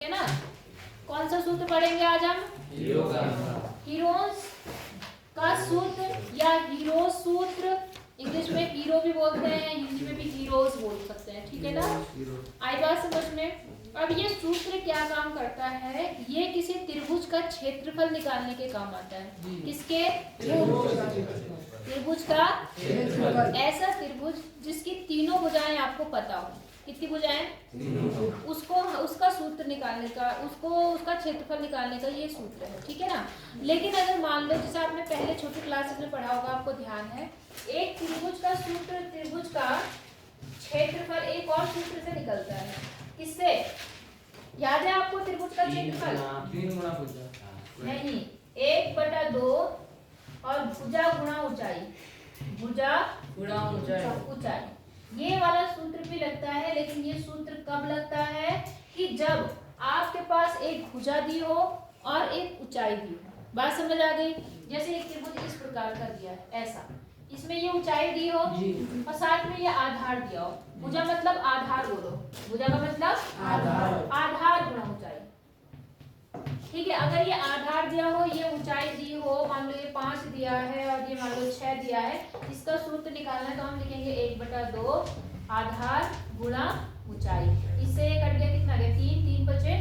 है ना। कौन सा सूत्र पढ़ेंगे आज हम? हीरोज का सूत्र या हीरो सूत्र। इंग्लिश में हीरो भी बोलते हैं, हिंदी में भी हीरोज बोल सकते हैं, ठीक है ना। आई बात समझ में। अब ये सूत्र क्या काम करता है? ये किसी त्रिभुज का क्षेत्रफल निकालने के काम आता है। किसके? त्रिभुज का। ऐसा त्रिभुज जिसकी तीनों भुजाएं आपको पता हो। कितनी भुजाएं? उसको उसका सूत्र निकालने का, उसका क्षेत्रफल निकालने का ये सूत्र है, ठीक है ना। लेकिन अगर मान लो, जैसे आपने पहले छोटी क्लासेस में पढ़ा होगा, आपको ध्यान है, एक त्रिभुज का सूत्र, त्रिभुज का क्षेत्रफल एक और सूत्र से निकलता है। किससे? याद है आपको त्रिभुज का क्षेत्रफल? नहीं, 1/2 और भुजा गुणा ऊंचाई। भुजा गुणा ऊंचाई, ये वाला सूत्र भी लगता है। लेकिन ये सूत्र कब लगता है? कि जब आपके पास एक भुजा दी हो और एक ऊंचाई दी हो। बात समझ आ गई? जैसे एक त्रिभुज इस प्रकार का दिया है, ऐसा, इसमें ये ऊंचाई दी हो और साथ में ये आधार दिया हो। भुजा मतलब आधार, बोलो। भुजा का मतलब आधार गुणा ऊंचाई, ठीक है। अगर ये आधार दिया हो, ये ऊंचाई दी हो, मान लो ये 5 दिया है और ये मान लो 6 दिया है, इसका सूत्र निकालना है तो हम लिखेंगे 1/2 आधार गुणा ऊंचाई। इससे ये कट गया, कितना गया? 3, 3 बचे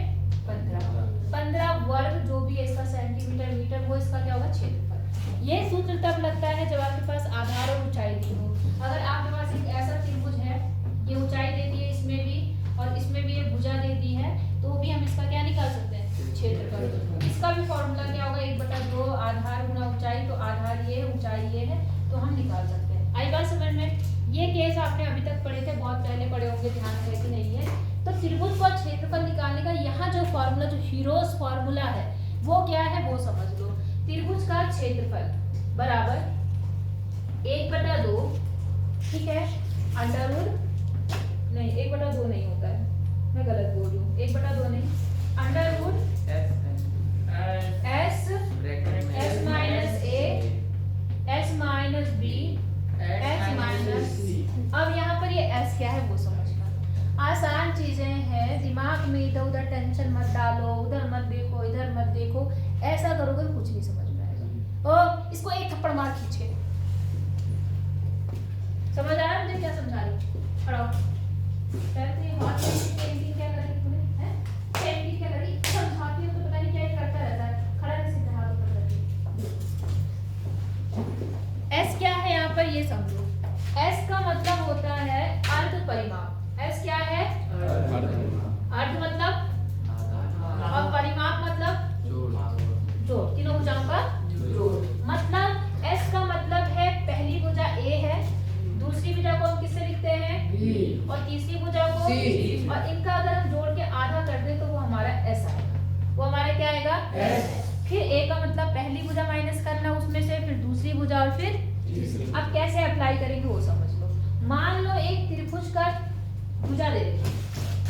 15 वर्ग, जो भी है इसका सेंटीमीटर मीटर, वो इसका क्या होगा? क्षेत्रफल। ये सूत्र तब लगता है जब आपके पास आधार और ऊंचाई दी हो। अगर आपके पास एक ऐसा त्रिभुज है, ये ऊंचाई दे दी है इसमें भी और इसमें भी ये भुजा दे दी है, तो भी हम इसका क्या निकाल सकते हैं? क्षेत्रफल। इसका भी फॉर्मूला क्या होगा? 1/2 आधार गुणा ऊंचाई। तो आधार ये है, ऊंचाई ये है, तो हम निकाल सकते हैं। आई बात समझ में? ये केस आपने अभी तक पढ़े थे, बहुत पहले पढ़े होंगे, ध्यान है कि नहीं है। तो त्रिभुज का क्षेत्रफल निकालने का यहाँ जो फॉर्मूला, जो हीरोज फॉर्मूला है, वो क्या है वो समझ लो। त्रिभुज का क्षेत्रफल बराबर 1/2, ठीक है, अंडर रूट, नहीं 1/2 नहीं होता है, मैं गलत बोल रही हूँ, 1/2 नहीं, under root s minus a s minus b s minus c। अब यहाँ पर ये s क्या है वो समझना। आसान चीजें हैं, दिमाग में इधर उधर टेंशन मत डालो, उधर मत देखो, इधर मत देखो, ऐसा करोगे तो कुछ नहीं समझ में आएगा। और इसको एक थप्पड़ मार खींचे। समझ आ रहा है मुझे क्या समझा रही हूँ? पढ़ो। पेंटिंग क्या कर रही तूने? हैं? पेंटिंग क्या कर रही? समझाती हो तो पता नहीं क्या करता रहता है, खड़ा नहीं सीधा हाथ ऊपर करके। S क्या है यहाँ पर ये समझो। S का मतलब होता है अर्ध परिमाप। S क्या है? अर्ध मतलब, और परिमाप मतलब जोड़, तीनों भुजाओं का जोड़। मतलब S का मतलब है पहली भुजा A है, दूसरी भुजा को हम किससे लिखते हैं? B, और तीसरी भुजा को C। और इनका अगर हम जोड़ के आधा कर दे तो वो हमारा S आएगा। वो हमारा क्या आएगा? S। फिर A का मतलब पहली भुजा माइनस करना उसमें से, फिर दूसरी भुजा और फिर तीसरी। अब कैसे अप्लाई करेंगे वो समझ लो। मान लो एक त्रिभुज का भुजा दे रखी,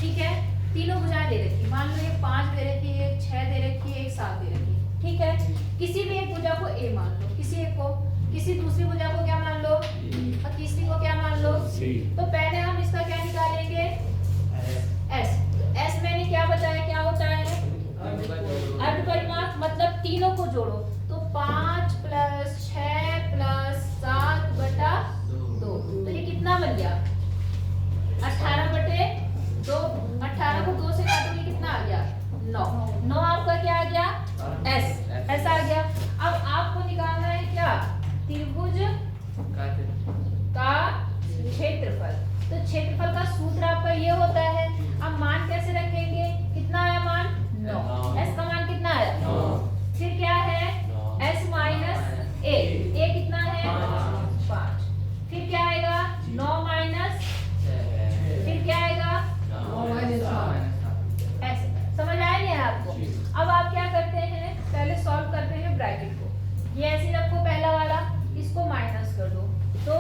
ठीक है, तीनों भुजाएं दे रखी, मान लो एक 5 दे रखी है, एक 6 दे रखी है, एक 7 दे रखी है, ठीक है। किसी भी एक भुजा को A मान लो, किसी एक को, किसी दूसरी भुजा को क्या मान लो? और तीसरी को क्या मान लो? तो पहले हम इसका क्या निकालेंगे? S। S मैंने क्या बताया क्या होता है? अर्ध परिमाप। मतलब तीनों को जोड़ो तो 5 + 6 + 7/2, तो ये कितना बन गया? 18/2। 18 को 2 से काटोगे कितना आ गया? 9। 9 आपका क्या आ गया? S। ऐसा आ गया। अब आपको निकालना है क्या? त्रिभुज का क्षेत्रफल। तो क्षेत्रफल का सूत्र आपका ये होता है। अब मान कैसे रखेंगे? कितना आया मान? 9। S का मान कितना आया? 9। फिर क्या है? S minus A। A कितना है? 5। फिर क्या आएगा? 9 माइनस, फिर क्या आएगा? 9 माइनस 5। ऐसे समझ आया नहीं आपको? अब आप क्या करते हैं? पहले सॉल्व करते हैं ब्रैकेट को। ये ऐसे रखो, पहला वाला, इसको माइनस कर दो, तो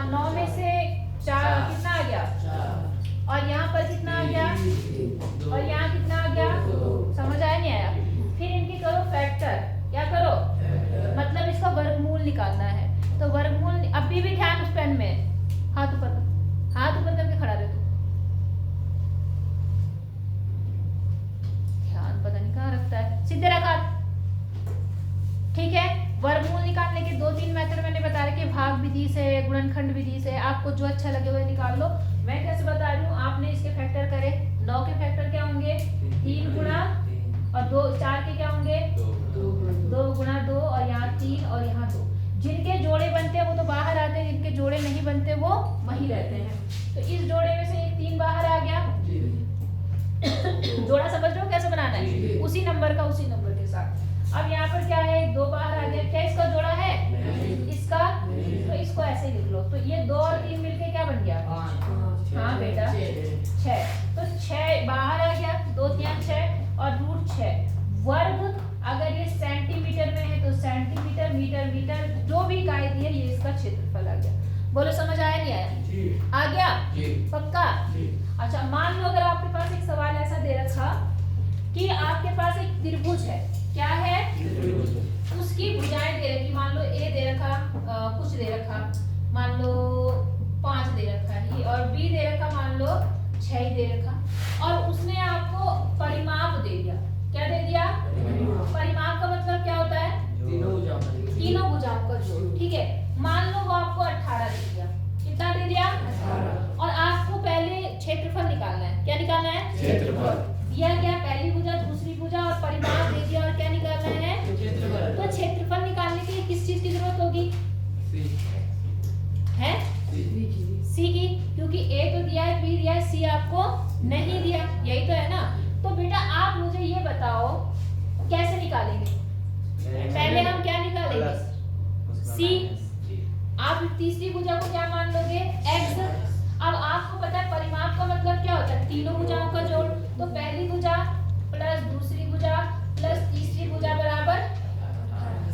9 में से 4 कितना आ गया? और यहाँ पर कितना आ गया? और यहाँ कितना आ गया? समझ आया नहीं आया? फिर इनकी करो फैक्टर। क्या करो? मतलब इसका वर्गमूल निकालना है। तो वर्गमूल, अभी भी ध्यान उस पेन में, हाथ ऊपर करके खड़ा रहे तो के भाग विधि से, गुणनखंड विधि से, आपको जो अच्छा लगे वो निकाल लो। मैं कैसे बता रही हूँ, आपने इसके फैक्टर करे। 9 के फैक्टर क्या होंगे? 3 गुणा और 2, 4 के क्या होंगे? 2 गुणा 2 और यहाँ 3 और यहाँ 2। जिनके जोड़े बनते हैं वो तो बाहर आते हैं, जिनके जोड़े नहीं बनते वो वहीं रहते हैं। तो इस जोड़े में से एक 3 बाहर आ गया। जोड़ा समझ रहे हो कैसे बनाना है? उसी नंबर का उसी नंबर के साथ। अब यहाँ पर क्या है? 2 बाहर आ गया। क्या इसका जोड़ा है? इसका, तो इसको ऐसे ही लिख लो। तो ये 2 और 3 मिलके क्या बन गया? हाँ बेटा 6। तो 6 बाहर आ गया, 2 3 6 और रूट 6 वर्ग। अगर ये सेंटीमीटर में है तो सेंटीमीटर, मीटर मीटर, जो भी इकाई दी है ये इसका क्षेत्रफल आ गया। बोलो समझ आया नहीं आया? आ गया? पक्का? अच्छा, मान लो अगर आपके पास एक सवाल ऐसा दे रखा कि आपके पास एक त्रिभुज है। क्या है? उसकी भुजाएं दे रखी, मान लो ए दे रखा, कुछ दे रखा, मान लो 5 दे रखा है, और बी दे रखा मान लो 6 दे रखा, और उसने आपको परिमाप दे दिया। क्या दे दिया? परिमाप का मतलब क्या होता है? तीनों भुजाओं का जोड़। ठीक है, मान लो वो आपको 18 दे दिया। कितना दे दिया? 18। और आपको पहले क्षेत्रफल निकालना है। क्या निकालना है? क्षेत्रफल। दिया गया पहली भुजा, दूसरी भुजा और परिमाप दे दिया, और क्या निकालना है? क्षेत्रफल। तो क्षेत्रफल निकालने के लिए किस चीज की जरूरत होगी? है सी की, क्योंकि ए तो दिया है, बी दिया है, सी आपको नहीं दिया। यही तो है ना? तो बेटा आप मुझे ये बताओ कैसे निकालेंगे? पहले हम क्या निकालेंगे? सी। आप तीसरी भुजा को क्या मान लोगे? एक्स। अब आपको पता है परिमाप का मतलब क्या होता है? तीनों भुजाओं का जोड़। तो पहली भुजा प्लस दूसरी भुजा प्लस तीसरी भुजा बराबर,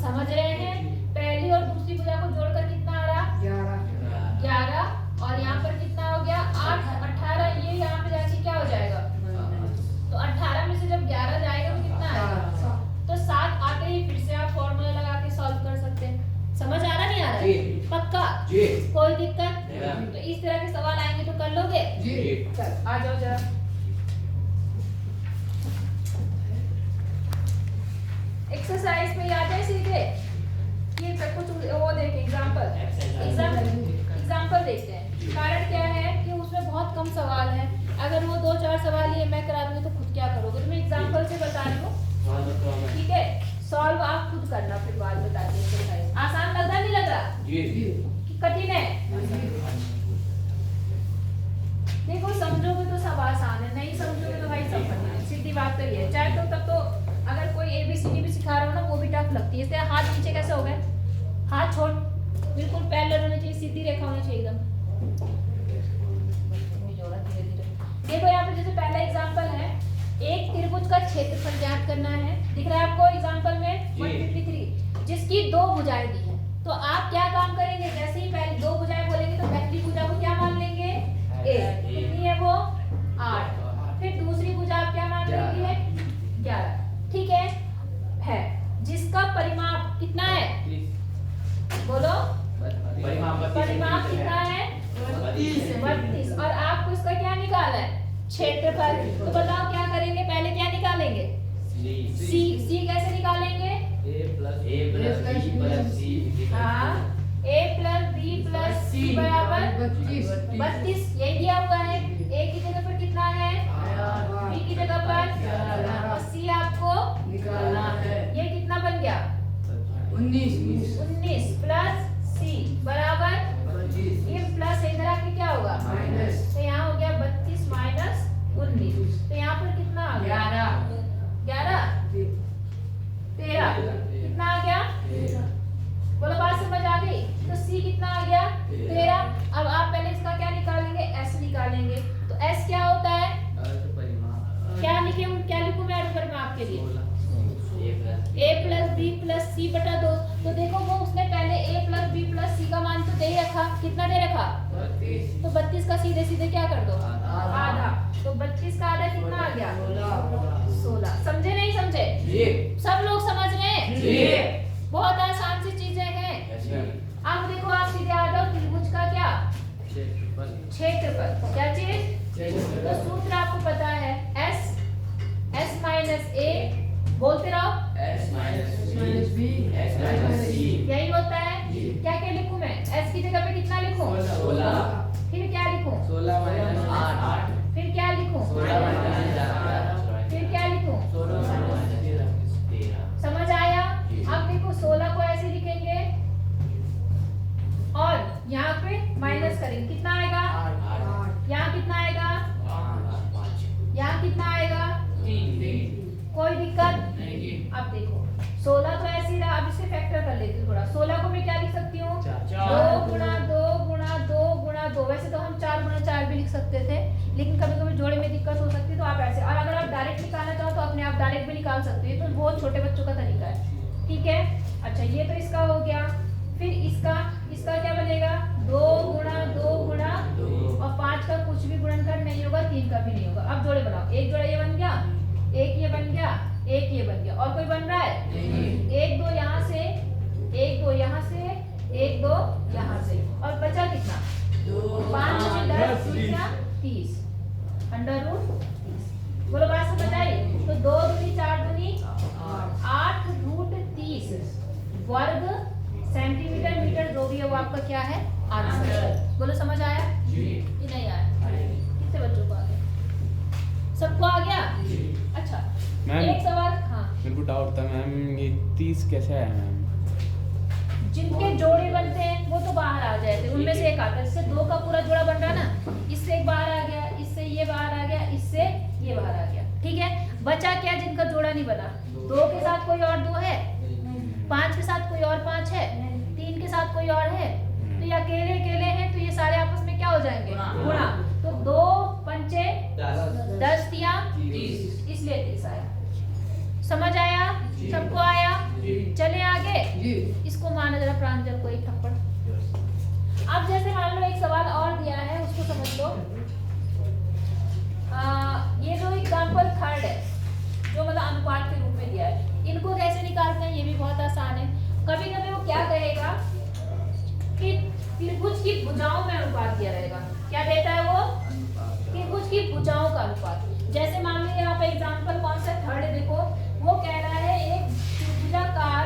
समझ रहे हैं? पहली और दूसरी भुजा को जोड़कर कितना आ रहा? 11। और यहाँ पर कितना हो गया? 8, 18। ये यहाँ पे जाके क्या हो जाएगा? तो 18 में से जब 11 जाएगा तो कितना आएगा? तो 7 आते ही फिर से आप फॉर्मूला लगा के सॉल्व कर सकते हैं। समझ आ रहा नहीं आ रहा? पक्का? कोई दिक्कत? तो इस तरह के सवाल आएंगे तो कर लोगे? चल आ जाओ जरा। एक्सरसाइज में आ जाए सीधे। ये कुछ वो देखें, एग्जाम्पल देखते हैं। कारण क्या है कि उसमें बहुत कम सवाल है। अगर वो 2-4 सवाल ये मैं करा दूंगी तो खुद क्या करोगे? तो मैं एग्जाम्पल से बता रही हूँ। ठीक है, सॉल्व आप खुद करना, फिर बाद बताती हूँ। आसान लग रहा नहीं लग रहा? कि कठिन है? देखो समझोगे तो सब आसान है, नहीं समझोगे तो भाई सब कठिन है। सीधी बात तो ये है। चाहे तो तब तो अगर कोई ABCD भी सिखा रहा हो ना वो भी टफ लगती है। इसलिए हाथ नीचे कैसे हो गए? हाथ छोड़, बिल्कुल पैरेलल होने चाहिए, सीधी रेखा होनी चाहिए एकदम। देखो यहाँ पे जैसे पहला एग्जांपल है, एक त्रिभुज का क्षेत्रफल ज्ञात करना है। दिख रहा है आपको एग्जांपल में 153, जिसकी 2 भुजाएं दी हैं। तो आप क्या काम करेंगे? जैसे ही पहले 2 भुजाएं बोलेंगे तो पहली भुजा को क्या मान लेंगे? ए। कितनी है वो? 8। फिर दूसरी भुजा आप क्या मान लेंगे? 11। ठीक है। जिसका परिमाप कितना है? बोलो परिमाप कितना है? 32। और आपको इसका क्या निकालना है? क्षेत्रफल। तो बताओ क्या करेंगे? पहले क्या निकालेंगे? सी कैसे निकालेंगे? हाँ, a plus b plus c बराबर 32। यही दिया हुआ है। a की जगह पर कितना है? b की जगह पर, और c आपको निकालना है। ये कितना बन गया? 19 प्लस c बराबर 25। ये प्लस इधर आके क्या होगा? माइनस। तो यहाँ हो गया 32 माइनस 19। तो यहाँ पर कितना आ गया? 11 13। कितना आ गया? 13। बोलो बात समझ आ गई? तो c कितना आ गया? 13। अब आप पहले इसका क्या निकालेंगे? s निकालेंगे। तो s क्या होता है? क्या लिखूं? क्या लिखूं मैं परिमाप के लिए? a plus b plus c बटा 2। तो देखो वो उसने पहले a plus b plus c का मान तो दे रखा। कितना दे रखा? 32। तो 32 का सीधे सीधे क्या कर दो? आधा। तो 32 का आधा कितना आ गया? 16। समझे नहीं समझे? सब लोग समझ रहे हैं? बहुत आसान सी चीजें हैं। अब देखो आप सीधे आ जाओ त्रिभुज का क्या? क्षेत्रफल। क्या चीज? तो सूत्र आपको पता है, s माइनस a, बोलते रहो, s माइनस b, यही होता है। क्या क्या लिखूं मैं? s की जगह पे कितना लिखूं? 16। फिर क्या लिखूं? 16 माइनस 8। फिर क्या लिखूं? 16 माइनस 8। फिर क्या लिखूं? 16 माइनस 13। समझ आया? अब देखो 16 को ऐसे लिखेंगे और यहाँ पे माइनस करेंगे, कितना आएगा? 8। यहाँ कितना आएगा? 5। यहाँ कितना आएगा? 3। कोई दिक्कत नहीं। अब देखो 16 तो ऐसे ही रहा, अब इसे फैक्टर कर लेती हूँ थोड़ा। 16 को मैं क्या लिख सकती हूँ? 2 गुणा 2 गुणा 2 गुणा 2। वैसे तो हम 4 गुणा 4 भी लिख सकते थे, लेकिन कभी कभी जोड़े में दिक्कत हो सकती है, तो आप ऐसे। और अगर आप डायरेक्ट निकालना चाहो तो अपने आप डायरेक्ट भी निकाल सकते हो, तो बहुत छोटे बच्चों का तरीका है, ठीक है। अच्छा, ये तो इसका हो गया। फिर इसका क्या बनेगा? 2 गुणा 2 गुणा, और 5 का कुछ भी गुणनखंड नहीं होगा, 3 का भी नहीं होगा। अब जोड़े बनाओ, एक जोड़ा ये बन गया, एक ये बन गया, एक ये बन गया, और कोई बन रहा है? नहीं। 1 2 यहाँ से, 1 2 यहाँ से, 1 2 यहाँ से, और बचा कितना? 5 10 30 अंडर रूट 30। बोलो बात समझ आई? तो 2 दूनी 4 दूनी 8 रूट 30 वर्ग सेंटीमीटर मीटर जो भी है वो आपका क्या है? आंसर। बोलो समझ आया जी? कि नहीं आया? कितने बच्चों को आ गया? सबको आ गया? अच्छा मैम, एक सवाल। हाँ मेरे को डाउट था मैम, ये 30 कैसे आया मैम? जिनके जोड़े बनते हैं वो तो बाहर आ जाते हैं, उनमें से एक आता है। जैसे 2 का पूरा जोड़ा बन रहा ना, इससे एक बाहर आ गया, इससे ये बाहर आ गया, इससे ये बाहर आ गया, ठीक है। बचा क्या? जिनका जोड़ा नहीं बना। 2 के साथ कोई और 2 है, 5 के साथ कोई और 5 है, 3 के साथ कोई और है, तो ये अकेले अकेले हैं, तो ये सारे आपस में क्या हो जाएंगे? गुणा। तो 2 पंचे 10 दिया 30, इसलिए 30 आया। समझ आया? सबको आया? चले आगे। इसको माना जरा प्रांजल को एक थप्पड़। अब जैसे मान लो एक सवाल और दिया है, उसको समझ लो। ये जो एग्जाम्पल थर्ड है, जो मतलब अनुपात के रूप में दिया है, इनको कैसे निकालते हैं ये भी बहुत आसान है। कभी कभी वो क्या कहेगा कि त्रिभुज की भुजाओं में अनुपात दिया रहेगा। क्या देता है वो? त्रिभुज की भुजाओं का अनुपात। जैसे मान लो यहाँ पे एग्जाम्पल कौन सा थर्ड है, देखो वो कह रहा है एक त्रिभुजाकार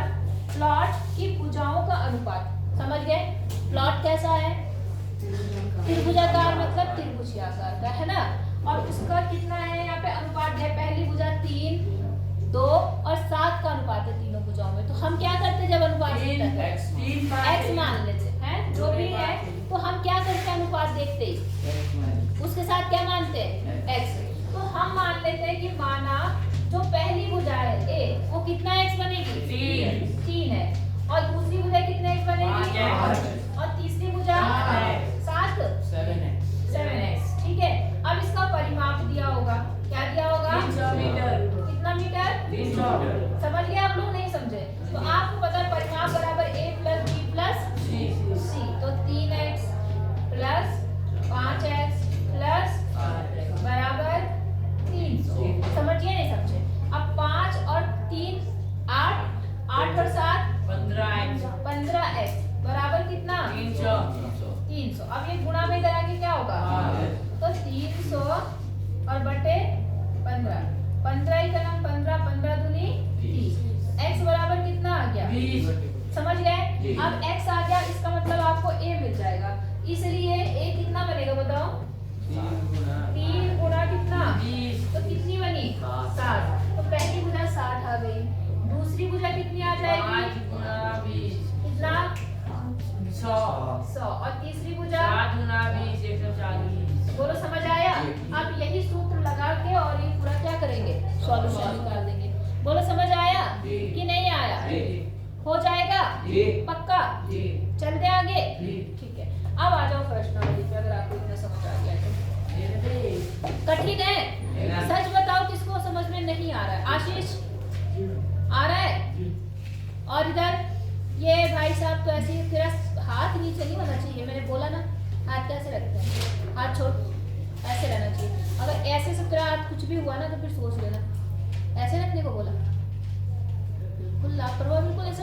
प्लॉट की भुजाओं का अनुपात। समझ गए? प्लॉट कैसा है? त्रिभुजाकार मतलब त्रिभुजाकार का, है ना। और उसका कितना है यहाँ पे अनुपात है? पहली भुजा 3 2 और 7 का अनुपात है तीनों भुजाओं में। तो हम क्या करते जब अनुपात x मान लेते हैं, जो भी है, तो हम क्या करते हैं? अनुपात देखते ही उसके साथ क्या मानते हैं? x। तो हम मान लेते हैं कि माना जो पहली भुजा है a, वो कितना x बनेगी? 3 है। और दूसरी भुजा कितने x बनेगी? 8। और तीसरी भुजा 7 7x, ठीक है। अब इसका परिमाप दिया होगा, क्या दिया होगा? 300 मीटर। कितना मीटर? 300। समझ गए आप लोग? नहीं समझे तो आपको पता है परिमाप बराबर a plus b plus c। तो 3x प्लस 5x प्लस बराबर 300। समझिए नहीं समझे? अब 5 और 3 8, 8 और 7 15x बराबर कितना? 300। अब ये गुणा में इधर आके क्या होगा? तो 300 और बटे 15, 15 ही कलम 15, 15 दूनी 30। x बराबर कितना आ गया? 20। समझ गए? अब x आ गया, इसका मतलब आपको a मिल जाएगा। इसलिए a कितना बनेगा बताओ? 3 गुणा कितना? 20। तो कितनी बनी? 60। तो पहली भुजा 60 आ गई। दूसरी भुजा कितनी आ जाएगी? 5 गुणा 20 कितना? 100। और तीसरी भुजा 7 गुणा 20 140। बोलो समझ आया? अब यही सूत्र लगा के और ये पूरा क्या करेंगे? सॉल्यूशन निकाल देंगे। बोलो समझ आया कि नहीं आया? हो जाएगा पक्का? चलते आगे, ठीक है। अब आ जाओ प्रश्नावली पे, अगर आपको इतना समझ आ गया तो। कठिन है? सच बताओ किसको समझ में नहीं आ रहा है? आशीष आ रहा है? और इधर ये भाई साहब तो ऐसे तेरा हाथ नीचे नहीं होना चाहिए, मैंने बोला ना। हाथ कैसे रखते हैं? हाथ छोड़, ऐसे रहना चाहिए। अगर ऐसे से तेरा हाथ कुछ भी हुआ ना तो फिर सोच लेना। ऐसे रखने को बोला, बिल्कुल लापरवाह, बिल्कुल ऐसे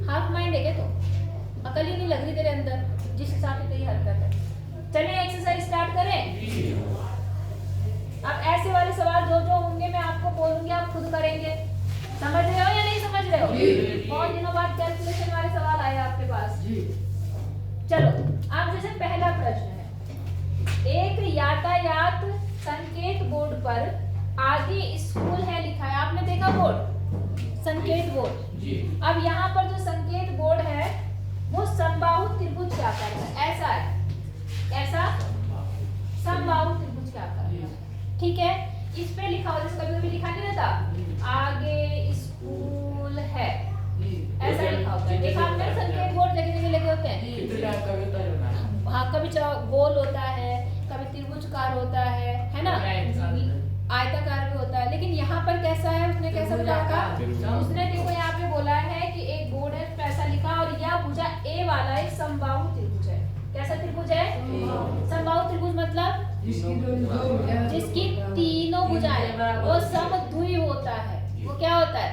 हाफ माइंड है क्या? तो अकल ही नहीं लग रही तेरे अंदर जिस हिसाब से तेरी हरकत है। चलिए एक्सरसाइज स्टार्ट करें। अब ऐसे वाले सवाल जो जो होंगे मैं आपको बोलूंगी, आप खुद करेंगे। समझ रहे हो या नहीं समझ रहे हो? बहुत दिनों बाद कैलकुलेशन वाले सवाल आए आपके पास। चलो अब जैसे पहला प्रश्न है, एक यातायात संकेत बोर्ड पर आगे स्कूल है लिखा है, आपने देखा बोर्ड, संकेत बोर्ड जी। अब यहाँ पर जो संकेत बोर्ड है वो समबाहु त्रिभुज क्या कर रहा है, ऐसा है, ऐसा समबाहु त्रिभुज क्या कर रहा है, ठीक है। इस पे लिखा हो, जैसे कभी कभी लिखा नहीं रहता आगे स्कूल है, ऐसा लिखा होता है, देखा आपने संकेत बोर्ड जगह जगह लगे होते हैं, हाँ कभी गोल होता है, कभी त्रिभुजकार होता है ना, आयताकार भी होता है, लेकिन यहाँ पर कैसा है, उसने कैसा बताया था, उसने देखो यहाँ पे बोला है कि एक बोर्ड है पैसा लिखा और यह भुजा ए वाला एक समबाहु त्रिभुज है, कैसा त्रिभुज है, समबाहु त्रिभुज मतलब जिसकी तीनों भुजाएं वो समद्विबाहु होता है, वो क्या होता है,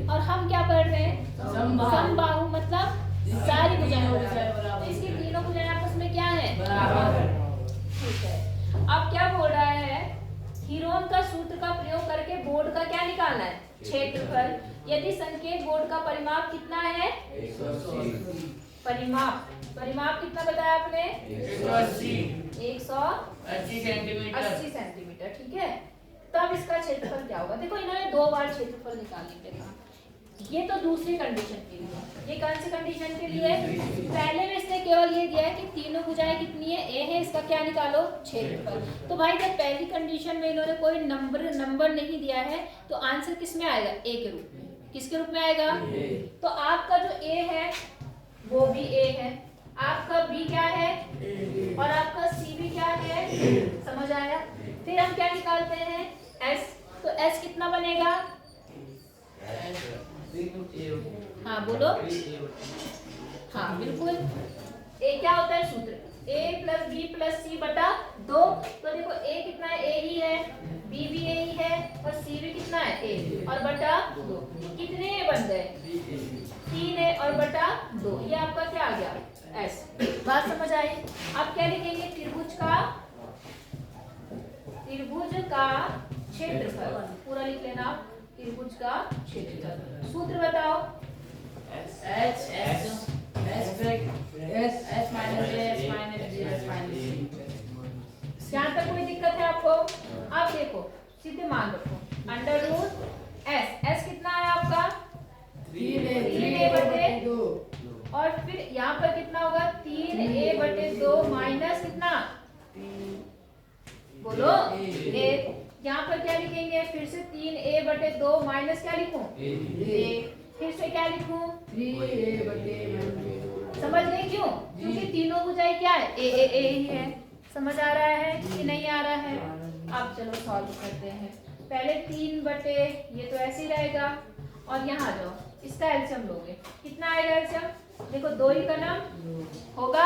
और हम क्या पढ़ रहे हैं, समबाहु मतलब सारी भुजाएं, तो इसकी तीनों भुजाएं आपस में क्या है, ठीक है। अब क्या बोल रहा है, हीरोन का सूत्र का प्रयोग करके बोर्ड का क्या निकालना है, क्षेत्रफल। यदि संकेत बोर्ड का परिमाप कितना है, परिमाप कितना बताया आपने, 180 सेंटीमीटर, ठीक है। तब इसका क्षेत्रफल क्या होगा, देखो इन्होंने 2 बार क्षेत्रफल निकालने के लिए, ये तो दूसरी कंडीशन के लिए, ये कौन सी कंडीशन के लिए, पहले में इसने केवल ये दिया है कि तीनों भुजाएं कितनी है, ए है, इसका क्या निकालो, क्षेत्रफल। तो भाई जब पहली कंडीशन में इन्होंने कोई नंबर नहीं दिया है तो आंसर किस में आएगा, ए के रूप में, किसके रूप में आएगा, तो आपका जो ए है वो भी ए है, आपका बी क्या है और आपका सी भी क्या है, समझ आया। फिर हम क्या निकालते हैं, एस, तो एस कितना बनेगा, हाँ बोलो, हाँ बिल्कुल, ए क्या होता है सूत्र, a प्लस बी प्लस सी बटा 2, तो देखो a कितना है, a ही है, b भी a ही है और c भी कितना है, a, और बटा 2, कितने a बन गए, 3a और बटा 2, ये आपका क्या आ गया, s। बात समझ आई। अब क्या लिखेंगे, त्रिभुज का क्षेत्रफल, पूरा लिख लेना आप, त्रिभुज का क्षेत्रफल। सूत्र बताओ, यहाँ तक कोई दिक्कत है आपको, अब देखो सीधे मान रखो, अंडर रूट एस कितना है आपका, 3a बटे 2, और फिर यहाँ पर कितना होगा, 3a बटे 2 माइनस कितना, बोलो a, यहाँ पर क्या लिखेंगे, फिर से 3a बटे 2 माइनस क्या लिखूं, a, फिर से क्या लिखूं, 3a बटे, समझ गए क्यों, क्योंकि तीनों भुजाएं क्या है, ए ही है। समझ आ रहा है कि नहीं आ रहा है। अब चलो सॉल्व करते हैं। पहले 3 बटे, ये तो ऐसे ही रहेगा, और यहाँ जाओ, इसका एलसीएम लोगे, कितना आएगा एलसीएम, देखो 2 ही का नाम होगा,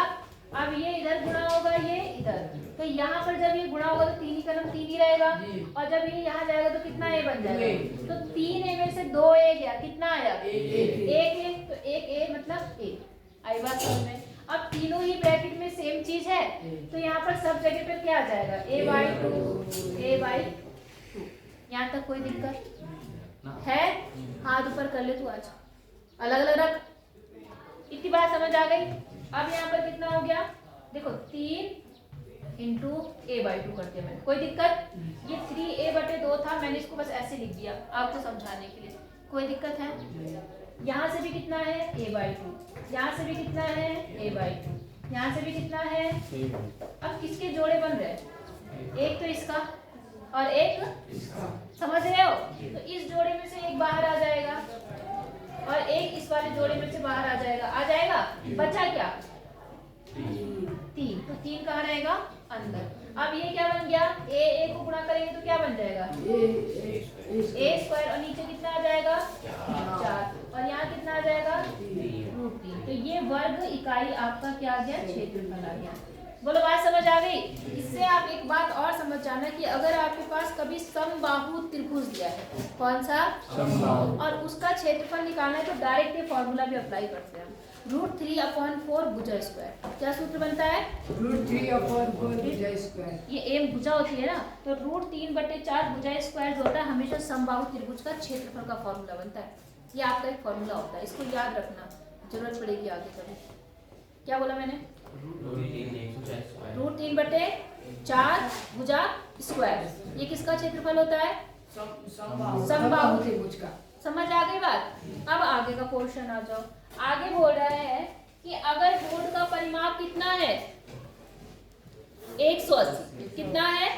अब ये इधर गुणा होगा, ये इधर, तो यहाँ पर जब ये गुणा होगा तो 3 ही का नाम 3 ही रहेगा, और जब ये यहाँ जाएगा तो कितना ए बन जाएगा, तो 3a में से 2a गया, कितना आया, 1a, तो 1a मतलब a, आई बात समझ में। अब तीनों ही ब्रैकेट में सेम चीज है, तो यहाँ पर सब जगह पर क्या आ जाएगा, a/2, यहाँ तक कोई दिक्कत है, हाथ ऊपर कर ले तू, आज अलग अलग रख, इतनी बात समझ आ गई। अब यहाँ पर कितना हो गया, देखो 3 इंटू a/2 करते हैं, कोई दिक्कत, ये 3a बटे 2 था, मैंने इसको बस ऐसे लिख दिया आपको समझाने के लिए, कोई दिक्कत है। यहाँ से भी कितना है, a/2, यहाँ से भी कितना है, a/2, यहाँ से भी कितना है। अब किसके जोड़े बन रहे हैं, एक तो इसका और एक इसका, समझ रहे हो, तो इस जोड़े में से एक बाहर आ जाएगा और एक इस वाले जोड़े में से बाहर आ जाएगा, बचा क्या, 3, तो 3 कहाँ रहेगा, अंदर। अब ये क्या बन गया, a को गुणा करेंगे तो क्या बन जाएगा, a² और नीचे कितना आ जाएगा, 4, और यहाँ कितना आ जाएगा, √3, तो ये वर्ग इकाई आपका क्या आ गया, क्षेत्रफल आ गया। बोलो बात समझ आ गई। इससे आप एक बात और समझ जाना कि अगर आपके पास कभी समबाहु त्रिभुज दिया है, कौन सा, समबाहु, और उसका क्षेत्रफल निकालना है तो डायरेक्ट ये फॉर्मूला भी अप्लाई करते हैं, √3/4 भुजा स्क्वायर। क्या सूत्र बनता है, √3/4 भुजा स्क्वायर, ये एम भुजा होती है ना, तो √3/4 भुजा स्क्वायर जो होता है हमेशा समबाहु त्रिभुज का क्षेत्रफल का फॉर्मूला बनता है। ये आपका एक फॉर्मूला होता है, इसको याद रखना, जरूरत पड़ेगी आगे कभी। क्या बोला मैंने? √3/4 भुजा स्क्वायर। ये किसका क्षेत्रफल होता है? समबाहु त्रिभुज का। समझ आ गई बात? अब आगे का क्वेश्चन आ जाओ। आगे बोल रहा है कि अगर बोर्ड का परिमाप कितना है? 180। कितना है?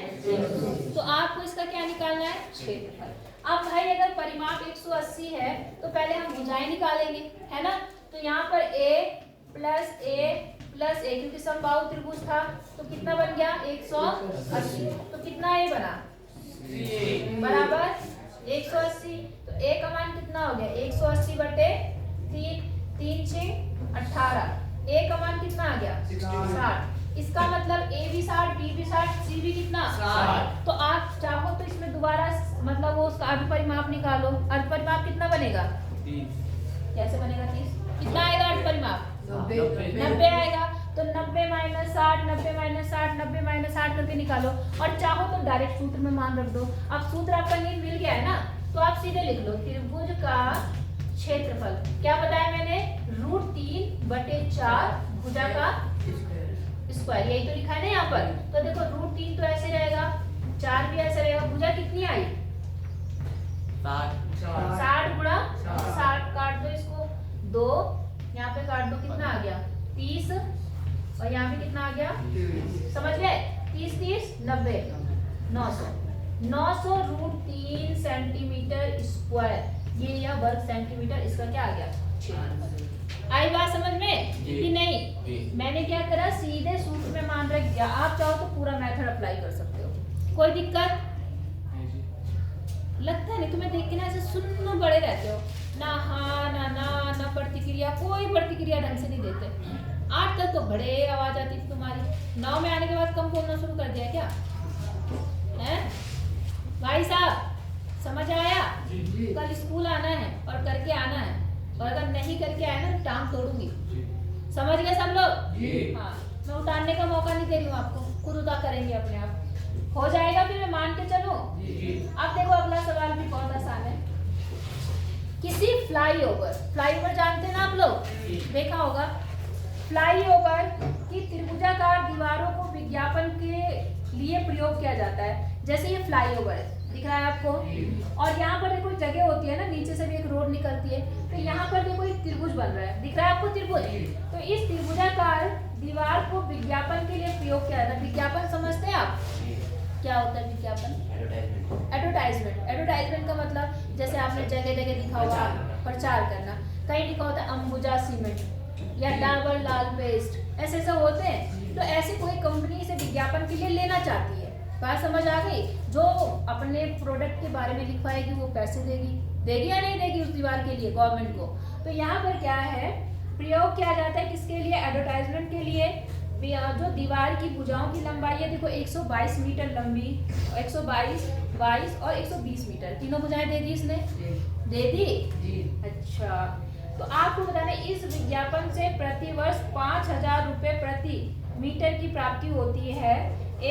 तो आपको इसका क्या निकालना है? क्षेत्रफल। अब भाई अगर परिमाप 180 है तो पहले हम भुजाएं निकालेंगे, है ना? तो यहाँ पर a प्लस a क्योंकि समबाहु त्रिभुज था तो कितना बन गया? 180। तो कितना a बना? बराबर 180। तो a का मान कितना हो गया? 180/3, 3 6 18। a का मान कितना आ गया? 60। इसका मतलब a भी 60, b भी 60, c भी कितना? 60। तो आप चाहो तो इसमें दोबारा मतलब वो उसका अर्ध परिमाप निकालो। अर्ध परिमाप कितना बनेगा? 30। कैसे बनेगा 30? कितना आएगा अर्ध परिमाप? 90 आएगा। तो 90 - 60, 90 - 60, 90 - 60 करके निकालो। और चाहो तो डायरेक्ट सूत्र में मान रख दो। अब सूत्र आपका नील मिल गया है ना, तो आप सीधे लिख लो त्रिभुज का क्षेत्रफल। क्या बताया मैंने? √3/4 भुजा का स्क्वायर। यही तो लिखा है ना यहाँ पर। तो देखो √3 तो ऐसे रहेगा, 4 भी ऐसे रहेगा। भुजा कितनी आई? 60 गुणा 60। काट दो इसको, 2 यहाँ पे काट दो, कितना आ गया? 30। और यहाँ पे कितना आ गया? समझ गए? 30 30 90 900। 900 √3 सेंटीमीटर स्क्वायर। ये या वर्ग सेंटीमीटर, इसका क्या आ गया? क्षेत्रफल। आई बात समझ में कि नहीं? मैंने क्या करा, सीधे सूत्र में मान रख दिया। आप चाहो तो पूरा मेथड अप्लाई कर सकते हो, कोई दिक्कत लगता है नहीं? तुम्हें देख के ना ऐसे सुन्न बड़े रहते हो, ना हाँ ना ना ना प्रतिक्रिया, कोई प्रतिक्रिया ढंग से नहीं देते। 8 तक तो बड़े आवाज आती थी तुम्हारी, 9 में आने के बाद कम बोलना शुरू कर दिया क्या? हैं भाई साहब, समझ आया? कल स्कूल आना है और करके आना है, और अगर नहीं करके आए ना तो टांग तोड़ूंगी। समझ गए सब लोग? हाँ, मैं उतारने का मौका नहीं दे रही हूँ आपको, खुद उतार करेंगे अपने आप। हो जाएगा फिर मैं मान के चलूं? अब देखो अगला सवाल भी बहुत आसान है। किसी फ्लाईओवर जानते हैं ना आप लोग? देखा होगा। फ्लाईओवर की त्रिभुजाकार दीवारों को विज्ञापन के लिए प्रयोग किया जाता है। जैसे ये फ्लाईओवर है, दिख रहा है आपको? और यहाँ पर देखो जगह होती है ना, नीचे से भी एक रोड निकलती है, तो यहाँ पर देखो एक त्रिभुज बन रहा है, दिख रहा है आपको त्रिभुज? तो इस त्रिभुजाकार दीवार को विज्ञापन के लिए प्रयोग किया जाता है। विज्ञापन समझते हैं आप? क्या होता है विज्ञापन? एडवर्टाइजमेंट। एडवर्टाइजमेंट का मतलब जैसे आपने जगह जगह दिखा होगा प्रचार करना। कहीं लिखा होता है अंबुजा सीमेंट या डाबर लाल पेस्ट, ऐसे ऐसे होते हैं। तो ऐसे कोई कंपनी इसे विज्ञापन के लिए लेना चाहती है। बात समझ आ गई? जो अपने प्रोडक्ट के बारे में लिखवाएगी वो पैसे देगी या नहीं देगी उस दीवार के लिए गवर्नमेंट को। तो यहाँ पर क्या है, प्रयोग किया जाता है किसके लिए? एडवर्टाइजमेंट के लिए। जो दीवार की भुजाओं की लंबाई है देखो 122 मीटर लंबी, 122, 22 और 120 मीटर, तीनों भुजाएं दे दी इसने? दे दी। अच्छा, तो आपको बताना इस विज्ञापन से प्रतिवर्ष 5000 रुपए प्रति मीटर की प्राप्ति होती है।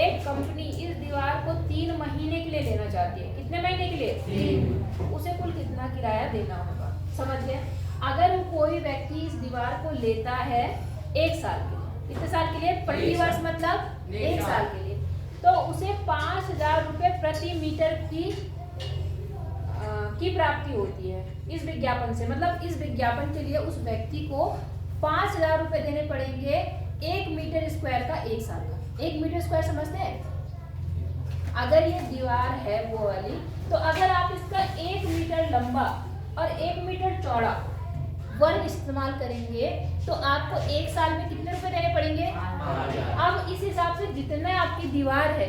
एक कंपनी इस दीवार को 3 महीने के लिए लेना चाहती है। कितने महीने के लिए? 3। उसे कुल कितना किराया देना होगा? समझ गए? अगर कोई व्यक्ति इस दीवार को लेता है 1 साल के लिए, कितने साल के लिए? प्रतिवर्ष मतलब 1 साल के लिए, तो उसे 5000 रुपए प्रति मीटर की प्राप्ति होती है इस विज्ञापन से। मतलब इस विज्ञापन के लिए उस व्यक्ति को 5000 रुपए देने पड़ेंगे 1 मीटर स्क्वायर का 1 साल का। 1 मीटर स्क्वायर समझते हैं? अगर ये दीवार है वो वाली, तो अगर आप इसका 1 मीटर लंबा और 1 मीटर चौड़ा वर्ग इस्तेमाल करेंगे तो आपको 1 साल में कितने रुपए देने पड़ेंगे? अब इस हिसाब से जितना आपकी दीवार है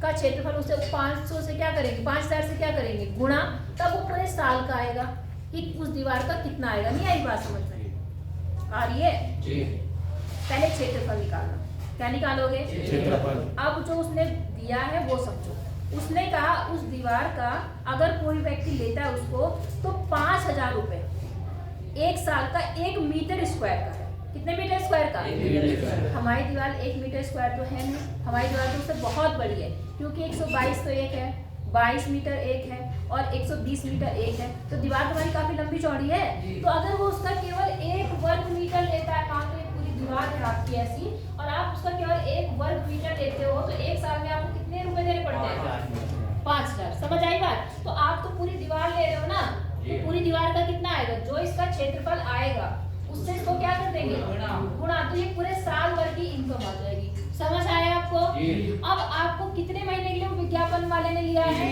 का क्षेत्रफल, उसे 500 से क्या करेंगे, 5000 से क्या करेंगे गुणा, तब वो पूरे साल का आएगा कि उस दीवार का कितना आएगा। नहीं आई बात समझ में? आ रही है? पहले क्षेत्रफल निकालना। क्या निकालोगे? क्षेत्रफल। अब जो उसने दिया है वो समझो। उसने कहा उस दीवार का अगर कोई व्यक्ति लेता है उसको, तो 5000 रुपए 1 साल का 1 मीटर स्क्वायर का। कितने मीटर स्क्वायर का? 1 मीटर स्क्वायर। हमारी दीवार 1 मीटर स्क्वायर तो है नहीं, हमारी दीवार तो उससे बहुत बड़ी है, क्योंकि 122 तो एक है, 22 मीटर एक है और 120 मीटर एक है, तो दीवार तुम्हारी काफी लंबी चौड़ी है। तो अगर वो उसका केवल 1 वर्ग मीटर लेता है, मान लो पूरी दीवार है आपकी ऐसी, और आप उसका केवल 1 वर्ग मीटर लेते हो, तो 1 साल में आपको कितने रुपए देने पड़ते हैं? 5,000। समझ आई बात? तो आप तो पूरी दीवार ले रहे हो ना, तो पूरी दीवार का कितना आएगा? जो इसका क्षेत्रफल आएगा उससे इसको क्या कर देंगे? गुणा। तो ये पूरे साल भर की इनकम आ जाएगी। समझ आया आपको? अब आपको कितने महीने के लिए विज्ञापन वाले ने लिया है?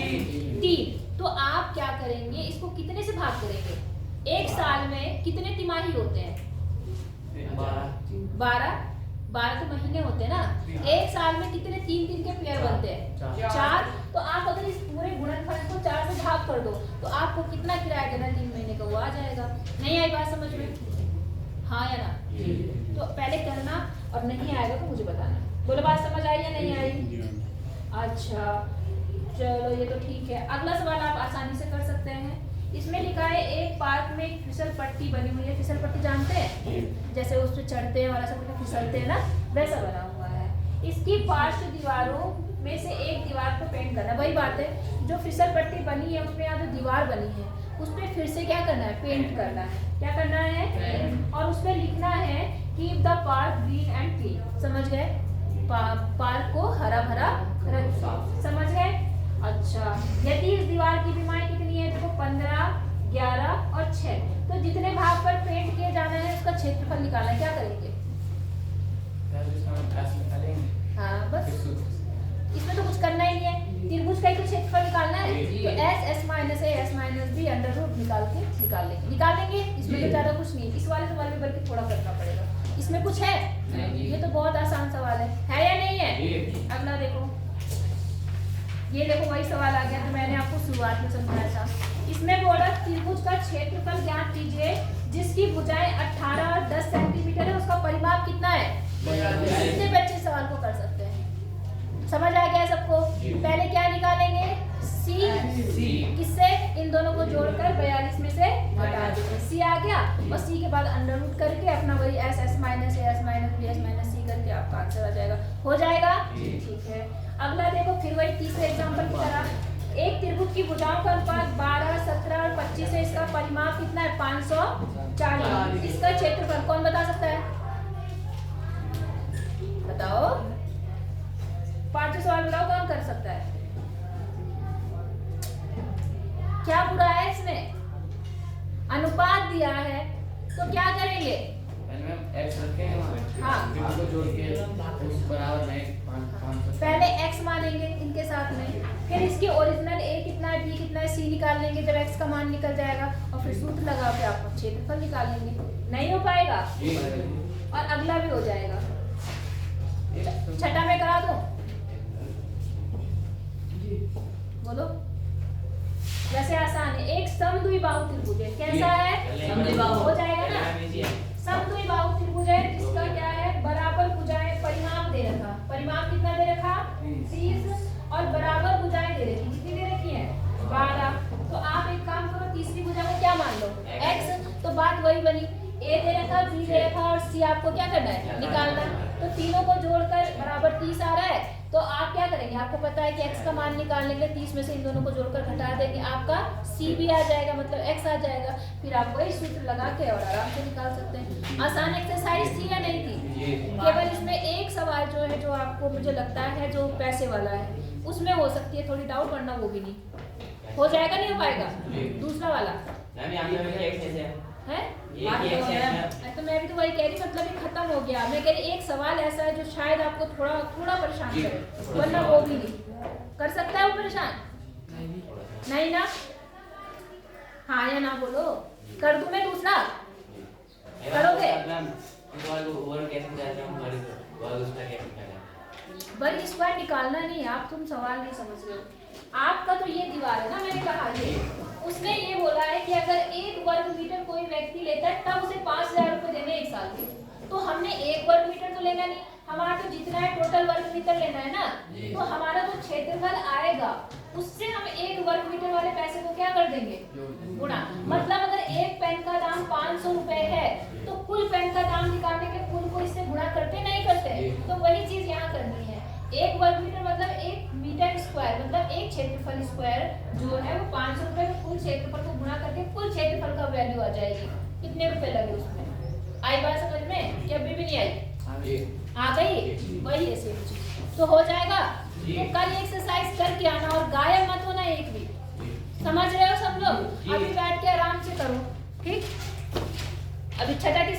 3। तो आप क्या करेंगे, इसको कितने से भाग करेंगे? 1 साल में कितने तिमाही होते हैं? 12 तो महीने होते हैं ना। 1 साल में कितने 3 के पेयर बनते हैं? 4। तो आप अगर इस पूरे गुणनफल को 4 से भाग कर दो तो आपको कितना किराया देना 3 महीने का वो आ जाएगा। नहीं आई बात समझ में? हाँ या ना? तो पहले करना, और नहीं आएगा तो मुझे बताना। बोलो बात समझ आई या नहीं आई? अच्छा चलो ये तो ठीक है। अगला सवाल आप आसानी से कर सकते हैं। इसमें लिखा है एक पार्क में एक फिसल पट्टी बनी हुई है। फिसल पट्टी जानते हैं? जैसे उस पर चढ़ते हैं और ऐसा करके फिसलते हैं ना, वैसा बना हुआ है। इसकी पार्श्व दीवारों में से एक दीवार को पेंट करना। वही बात है, जो फिसल पट्टी बनी है उसमें यहाँ जो दीवार बनी है उस पर फिर से क्या करना है? पेंट करना है। क्या करना है? और उस पर लिखना है keep the park green and clean. समझ गए? पार्क को हरा भरा रखें। समझ गए? अच्छा, यदि इस दीवार की बीमारी कितनी है? देखो 15, 11 और 6। तो जितने भाग पर पेंट किए जाना है उसका क्षेत्रफल निकालना है। क्या करेंगे? हाँ बस, इसमें तो कुछ करना ही नहीं है। त्रिभुज का ही तो क्षेत्रफल निकालना है, तो s minus a s minus b under root निकाल लेंगे। इसमें तो ज्यादा कुछ नहीं। इस वाले सवाल में बल्कि थोड़ा करना पड़ेगा। इसमें कुछ है? ये तो बहुत आसान सवाल है या नहीं है? अगला देखो, ये देखो वही सवाल आ गया जो मैंने आपको शुरुआत में समझाया था। इसमें बोला त्रिभुज का क्षेत्रफल ज्ञात कीजिए जिसकी भुजाएं 18 और 10 सेंटीमीटर है, उसका परिमाप कितना है? कितने बच्चे सवाल को कर सकते हैं? समझ आ गया सबको? पहले क्या निकालेंगे? सी। किससे? इन दोनों को जोड़कर 42 में से घटा देंगे। सी आ गया, और सी के बाद अंडर रूट करके अपना वही s minus a s minus b s minus c करके आपका आंसर आ जाएगा। हो जाएगा? ठीक है। अगला देखो, फिर वही तीसरे एग्जांपल की तरह। एक त्रिभुज की भुजाओं का अनुपात 12, 17 और 25 है। इसका परिमाप कितना है? 540। इसका क्षेत्रफल कौन बता सकता है? बताओ, 5 सवाल बताओ, कौन कर सकता है? क्या बुरा है इसमें? अनुपात दिया है तो क्या करेंगे? हाँ, पहले x मानेंगे इनके साथ में, फिर इसकी ओरिजिनल a कितना है, b कितना है, c निकाल लेंगे जब x का मान निकल जाएगा, और फिर सूत्र लगा के आपको क्षेत्रफल निकाल लेंगे। नहीं हो पाएगा? और अगला भी हो जाएगा। छठा में करा दो, बोलो। वैसे आसान है। एक समद्विबाहु त्रिभुज है। कैसा है? समद्विबाहु। हो जाएगा ना? समद्विबाहु त्रिभुज है जिसका क्या है? बराबर भुजाएं। परिमाप दे रखा, परिमाप कितना दे रखा? 30। और बराबर भुजाएं दे रखी। कितनी दे रखी है? 12। तो आप एक काम करो, तीसरी भुजा को क्या मान लो? x। तो बात वही बनी, a दे रखा, b दे रखा और c आपको क्या करना है? निकालना। तो तीनों को जोड़कर बराबर 30 आ रहा है। तो आप क्या करेंगे? आपको पता है कि x का मान निकालने के लिए 30 में से इन दोनों को जोड़कर घटा देंगे, आपका c भी आ जाएगा, मतलब x आ जाएगा। फिर आप वही सूत्र लगा के और आराम से निकाल सकते हैं। आसान एक्सरसाइज थी या नहीं थी? केवल इसमें एक सवाल जो है, जो आपको मुझे लगता है जो पैसे वाला है, उसमें हो सकती है थोड़ी डाउट, वरना वो भी नहीं हो जाएगा। नहीं हो पाएगा? दूसरा वाला है? तो मैं भी तो वही कह रही, मतलब ये खत्म हो गया। मैं कह रही एक सवाल ऐसा है जो शायद आपको थोड़ा परेशान करे, वरना वो भी नहीं कर सकता है। वो परेशान नहीं ना? हाँ या ना बोलो। कर दूं मैं दूसरा? करोगे? वर्ग स्क्वायर निकालना नहीं है आप, तुम सवाल नहीं समझ रहे हो। आपका तो ये दीवार है ना, मैंने कहा ये, उसने ये बोला है कि अगर 1 वर्ग मीटर कोई व्यक्ति लेता है तब उसे 5,000 रुपए देने 1 साल के। तो हमने 1 वर्ग मीटर तो लेना नहीं, हमारा तो जितना है टोटल वर्ग मीटर लेना है ना। तो हमारा जो क्षेत्रफल आएगा उससे हम 1 वर्ग मीटर वाले पैसे को क्या कर देंगे? गुणा। मतलब अगर एक पेन का दाम 500 रुपए है तो कुल पेन का दाम निकालने के कुल को इससे गुणा करते नहीं करते? तो वही चीज यहाँ करनी है। 1 वर्ग मीटर मतलब 1 मीटर स्क्वायर, मतलब एक क्षेत्रफल स्क्वायर जो है वो 500 रुपए में कुल क्षेत्रफल को गुणा करके कुल क्षेत्रफल का वैल्यू आ जाएगी। कितने रुपए लगे उसमें? आई बात समझ में? कि अभी भी नहीं आई? ये आ गई, वही है सेम चीज। तो हो जाएगा। तो कल एक्सरसाइज करके आना और गायब मत होना एक भी। समझ रहे हो सब लोग? अभी बैठ के आराम से करो, ठीक? अभी छठा किस